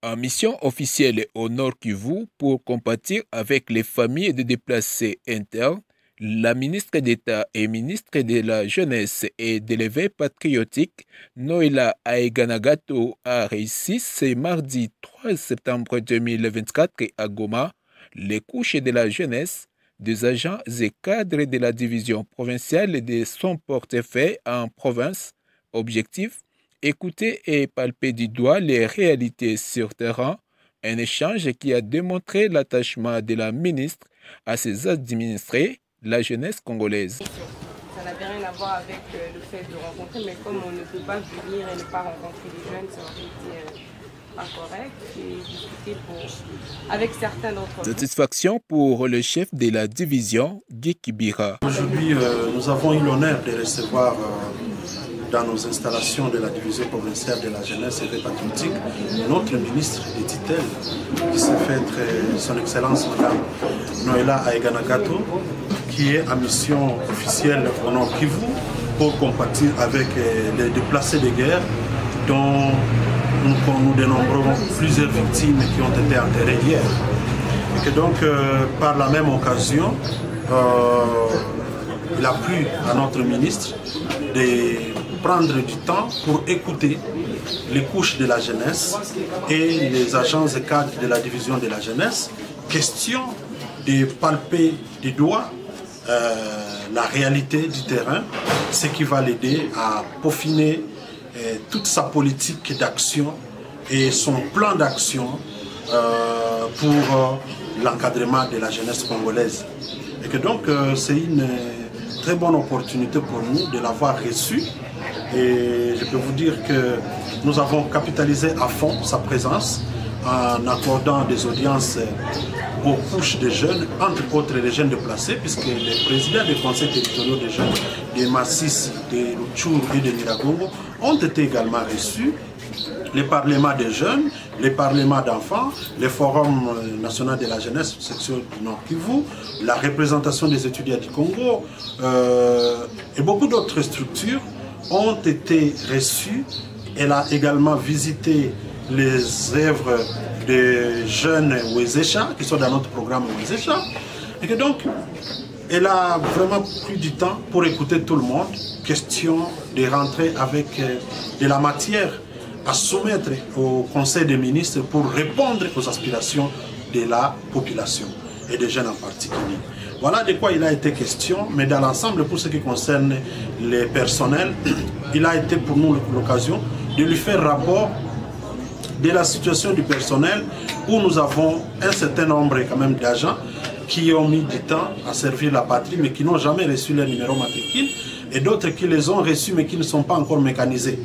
En mission officielle au Nord Kivu pour compatir avec les familles de déplacés internes, la ministre d'État et ministre de la Jeunesse et de l'éveil patriotique, Noéla Aeganagato, a réussi ce mardi 3 septembre 2024 à Goma les couches de la jeunesse des agents et cadres de la division provinciale de son portefeuille en province. Objectif: écouter et palper du doigt les réalités sur terrain, un échange qui a démontré l'attachement de la ministre à ses administrés, la jeunesse congolaise. Ça n'avait rien à voir avec le fait de rencontrer, mais comme on ne peut pas venir et ne pas rencontrer les jeunes, ça aurait été pas correct. Et discuter avec certains d'entre eux. Satisfaction pour le chef de la division, Guy Kibira. Aujourd'hui, nous avons eu l'honneur de recevoir dans nos installations de la division provinciale de la jeunesse et des patriotiques notre ministre des tutelles, qui s'est fait son excellence madame Noéla Aeganagato, qui est en mission officielle au Nord Kivu pour compatir avec les déplacés de guerre dont nous dénombrons plusieurs victimes qui ont été enterrées hier. Et que donc, par la même occasion, il a plu à notre ministre de prendre du temps pour écouter les couches de la jeunesse et les agents et cadres de la division de la jeunesse, question de palper du doigt la réalité du terrain, ce qui va l'aider à peaufiner toute sa politique d'action et son plan d'action pour l'encadrement de la jeunesse congolaise. Et que donc c'est une très bonne opportunité pour nous de l'avoir reçu. Et je peux vous dire que nous avons capitalisé à fond sa présence en accordant des audiences aux couches de jeunes, entre autres les jeunes déplacés, puisque les présidents des conseils territoriaux des jeunes de Massis, de Rutshuru et de Nyiragongo ont été également reçus. Les parlements des jeunes, les parlements d'enfants, le Forum national de la jeunesse, section du Nord Kivu, la représentation des étudiants du Congo et beaucoup d'autres structures ont été reçues. Elle a également visité les œuvres des jeunes Wezesha qui sont dans notre programme Wezesha. Et que donc, elle a vraiment pris du temps pour écouter tout le monde. Question de rentrer avec de la matière à soumettre au Conseil des ministres pour répondre aux aspirations de la population et des jeunes en particulier. Voilà de quoi il a été question, mais dans l'ensemble, pour ce qui concerne les personnels, il a été pour nous l'occasion de lui faire rapport de la situation du personnel où nous avons un certain nombre quand même d'agents qui ont mis du temps à servir la patrie mais qui n'ont jamais reçu leur numéro matricule et d'autres qui les ont reçus mais qui ne sont pas encore mécanisés.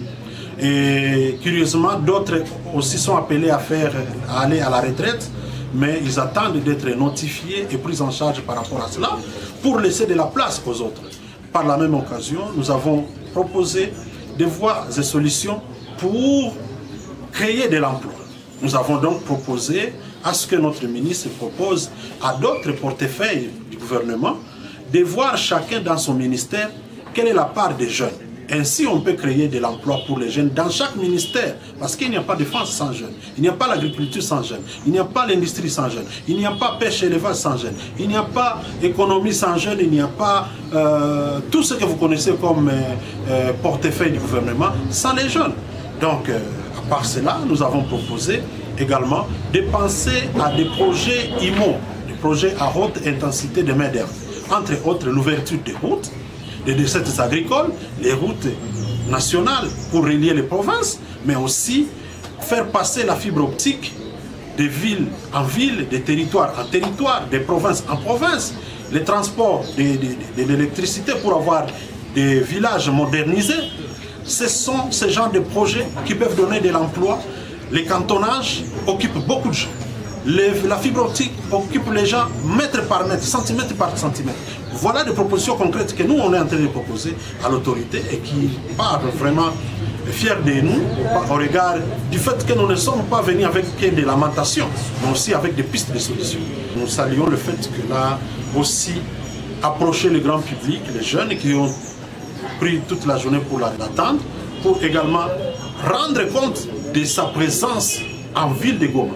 Et curieusement, d'autres aussi sont appelés à aller à la retraite, mais ils attendent d'être notifiés et pris en charge par rapport à cela pour laisser de la place aux autres. Par la même occasion, nous avons proposé des voies et solutions pour créer de l'emploi. Nous avons donc proposé à ce que notre ministre propose à d'autres portefeuilles du gouvernement de voir chacun dans son ministère quelle est la part des jeunes. Ainsi, on peut créer de l'emploi pour les jeunes dans chaque ministère, parce qu'il n'y a pas de défense sans jeunes, il n'y a pas l'agriculture sans jeunes, il n'y a pas l'industrie sans jeunes, il n'y a pas pêche et élevage sans jeunes, il n'y a pas économie sans jeunes, il n'y a pas tout ce que vous connaissez comme portefeuille du gouvernement sans les jeunes. Donc, à part cela, nous avons proposé également de penser à des projets IMO, des projets à haute intensité de main-d'œuvre, entre autres l'ouverture des routes, des dessertes agricoles, les routes nationales pour relier les provinces, mais aussi faire passer la fibre optique de ville en ville, de territoire en territoire, de province en province, les transports de l'électricité pour avoir des villages modernisés. Ce sont ce genre de projets qui peuvent donner de l'emploi. Les cantonnages occupent beaucoup de gens. La fibre optique occupe les gens mètre par mètre, centimètre par centimètre. Voilà des propositions concrètes que nous, on est en train de proposer à l'autorité et qui parlent vraiment fiers de nous au regard du fait que nous ne sommes pas venus avec des lamentations, mais aussi avec des pistes de solutions. Nous saluons le fait que là aussi, approcher le grand public, les jeunes qui ont pris toute la journée pour l'attendre, pour également rendre compte de sa présence en ville de Goma.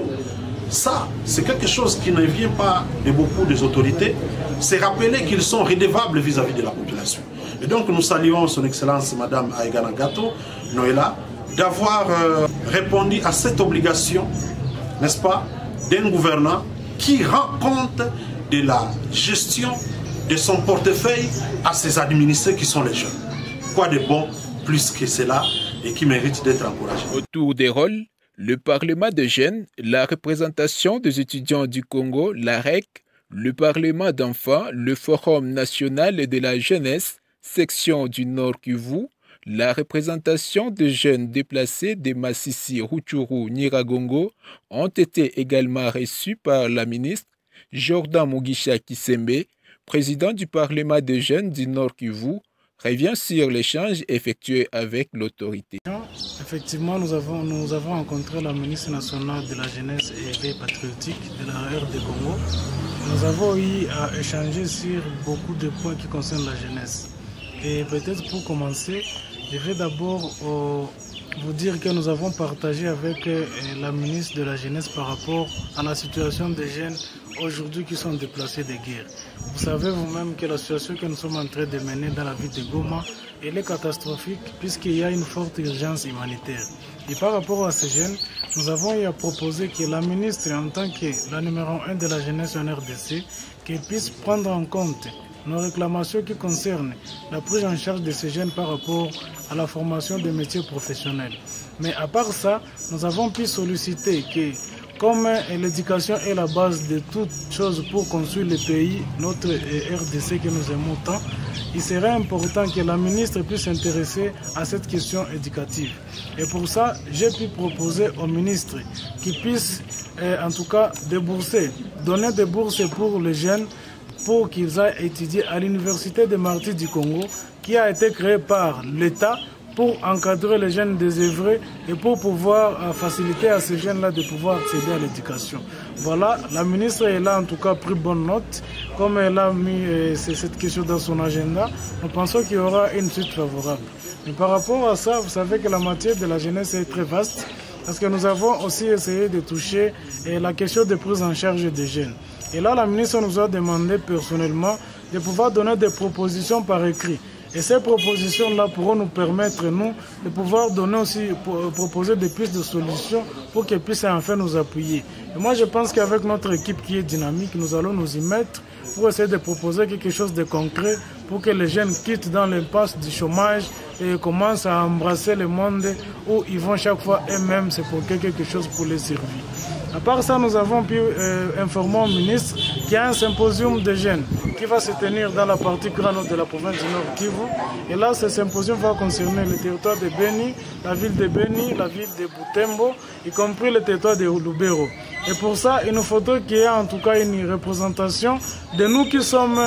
Ça, c'est quelque chose qui ne vient pas de beaucoup des autorités. C'est rappeler qu'ils sont redevables vis-à-vis de la population. Et donc nous saluons son Excellence Madame Aïgana Gato, Noëlla, d'avoir répondu à cette obligation, n'est-ce pas, d'un gouvernant qui rend compte de la gestion de son portefeuille à ses administrés qui sont les jeunes. Quoi de bon plus que cela et qui mérite d'être encouragé. Autour des rôles, le Parlement des jeunes, la représentation des étudiants du Congo, la REC, le Parlement d'enfants, le Forum national de la jeunesse, section du Nord Kivu, la représentation des jeunes déplacés de Massissi, Rutshuru, Nyiragongo ont été également reçus par la ministre Jordan Mugisha Kisembe, président du Parlement des jeunes du Nord Kivu, revient sur l'échange effectué avec l'autorité. Effectivement, nous avons rencontré la ministre nationale de la jeunesse et éveil patriotique de la RD Congo. Nous avons eu à échanger sur beaucoup de points qui concernent la jeunesse. Et peut-être pour commencer, je vais d'abord vous dire que nous avons partagé avec la ministre de la Jeunesse par rapport à la situation des jeunes aujourd'hui qui sont déplacés de guerre. Vous savez vous-même que la situation que nous sommes en train de mener dans la ville de Goma, elle est catastrophique puisqu'il y a une forte urgence humanitaire. Et par rapport à ces jeunes, nous avons eu à proposer que la ministre, en tant que la numéro 1 de la jeunesse en RDC, qu'elle puisse prendre en compte nos réclamations qui concernent la prise en charge de ces jeunes par rapport à la formation des métiers professionnels. Mais à part ça, nous avons pu solliciter que, comme l'éducation est la base de toute chose pour construire le pays, notre RDC que nous aimons tant, il serait important que la ministre puisse s'intéresser à cette question éducative. Et pour ça, j'ai pu proposer au ministre qu'il puisse, en tout cas, donner des bourses pour les jeunes pour qu'ils aillent étudier à l'université des Martyrs du Congo, qui a été créée par l'État pour encadrer les jeunes désœuvrés et pour pouvoir faciliter à ces jeunes-là de pouvoir accéder à l'éducation. Voilà, la ministre elle a en tout cas pris bonne note. Comme elle a mis cette question dans son agenda, nous pensons qu'il y aura une suite favorable. Mais par rapport à ça, vous savez que la matière de la jeunesse est très vaste, parce que nous avons aussi essayé de toucher la question de prise en charge des jeunes. Et là, la ministre nous a demandé personnellement de pouvoir donner des propositions par écrit. Et ces propositions-là pourront nous permettre, nous, de pouvoir donner aussi, proposer des pistes de solutions pour qu'elles puissent enfin nous appuyer. Et moi, je pense qu'avec notre équipe qui est dynamique, nous allons nous y mettre pour essayer de proposer quelque chose de concret pour que les jeunes quittent dans l'impasse du chômage et commencent à embrasser le monde où ils vont chaque fois eux-mêmes se procurer quelque chose pour les servir. À part ça, nous avons pu informer au ministre qu'il y a un symposium de jeunes qui va se tenir dans la partie grande de la province du Nord Kivu. Et là, ce symposium va concerner le territoire de Beni, la ville de Beni, la ville de Butembo, y compris le territoire de Lubero. Et pour ça, il nous faudrait qu'il y ait en tout cas une représentation de nous qui sommes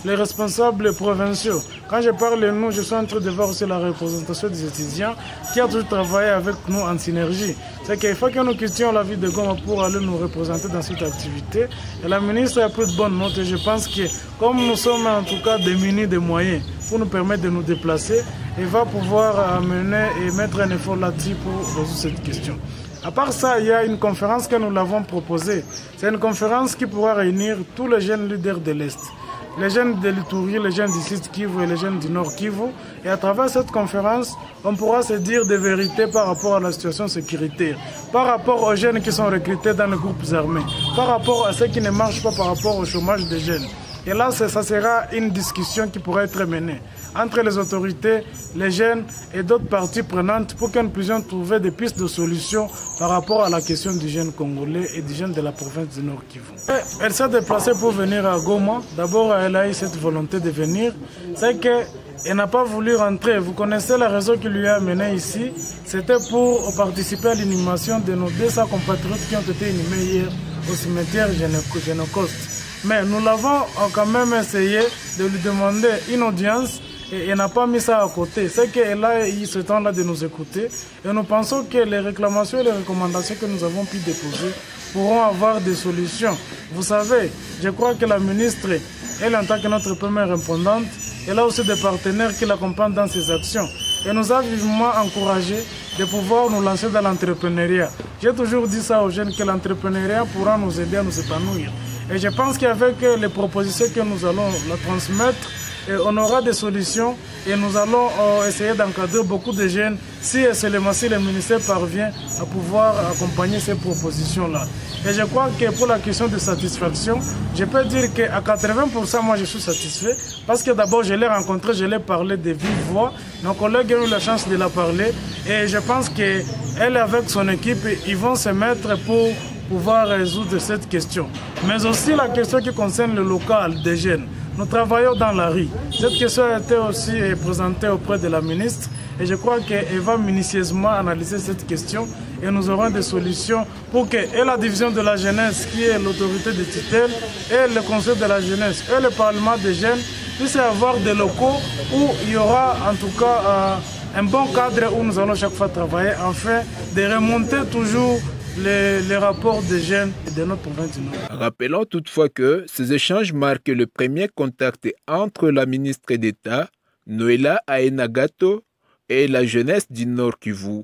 les responsables provinciaux. Quand je parle de nous, je suis en train de voir aussi la représentation des étudiants qui ont toujours travaillé avec nous en synergie. C'est qu'il faut que nous quittions la ville de Goma pour aller nous représenter dans cette activité. Et la ministre a pris de bonnes notes et je pense que comme nous sommes en tout cas démunis de moyens pour nous permettre de nous déplacer, elle va pouvoir amener et mettre un effort là-dessus pour résoudre cette question. À part ça, il y a une conférence que nous l'avons proposée. C'est une conférence qui pourra réunir tous les jeunes leaders de l'Est. Les jeunes de l'Ituri, les jeunes du Sud Kivu et les jeunes du Nord Kivu. Et à travers cette conférence, on pourra se dire des vérités par rapport à la situation sécuritaire, par rapport aux jeunes qui sont recrutés dans les groupes armés, par rapport à ceux qui ne marchent pas par rapport au chômage des jeunes. Et là, ça sera une discussion qui pourra être menée entre les autorités, les jeunes et d'autres parties prenantes pour que nous puissions trouver des pistes de solutions par rapport à la question du jeune congolais et du jeune de la province du Nord Kivu. Elle s'est déplacée pour venir à Goma. D'abord, elle a eu cette volonté de venir. C'est qu'elle n'a pas voulu rentrer. Vous connaissez la raison qui lui a amené ici. C'était pour participer à l'inhumation de nos 200 compatriotes qui ont été inhumés hier au cimetière Génocoste. Mais nous l'avons quand même essayé de lui demander une audience et elle n'a pas mis ça à côté. C'est qu'elle a eu ce temps-là de nous écouter et nous pensons que les réclamations et les recommandations que nous avons pu déposer pourront avoir des solutions. Vous savez, je crois que la ministre, elle en tant que notre première répondante, elle a aussi des partenaires qui l'accompagnent dans ses actions. et nous a vivement encouragé de pouvoir nous lancer dans l'entrepreneuriat. J'ai toujours dit ça aux jeunes que l'entrepreneuriat pourra nous aider à nous épanouir. Et je pense qu'avec les propositions que nous allons la transmettre, on aura des solutions et nous allons essayer d'encadrer beaucoup de jeunes si seulement si le ministère parvient à pouvoir accompagner ces propositions-là. Et je crois que pour la question de satisfaction, je peux dire qu'à 80%, moi je suis satisfait parce que d'abord je l'ai rencontré, je l'ai parlé de vive voix. Nos collègues ont eu la chance de la parler et je pense qu'elle avec son équipe, ils vont se mettre pour pouvoir résoudre cette question. Mais aussi la question qui concerne le local des jeunes. Nous travaillons dans la rue. Cette question a été aussi présentée auprès de la ministre et je crois qu'elle va minutieusement analyser cette question et nous aurons des solutions pour que et la division de la jeunesse, qui est l'autorité de tutelle, et le conseil de la jeunesse et le parlement des jeunes puissent avoir des locaux où il y aura en tout cas un bon cadre où nous allons chaque fois travailler afin de remonter toujours les rapports des jeunes de notre province du Nord. Rappelons toutefois que ces échanges marquent le premier contact entre la ministre d'État, Noëlla Aenagato, et la jeunesse du Nord Kivu.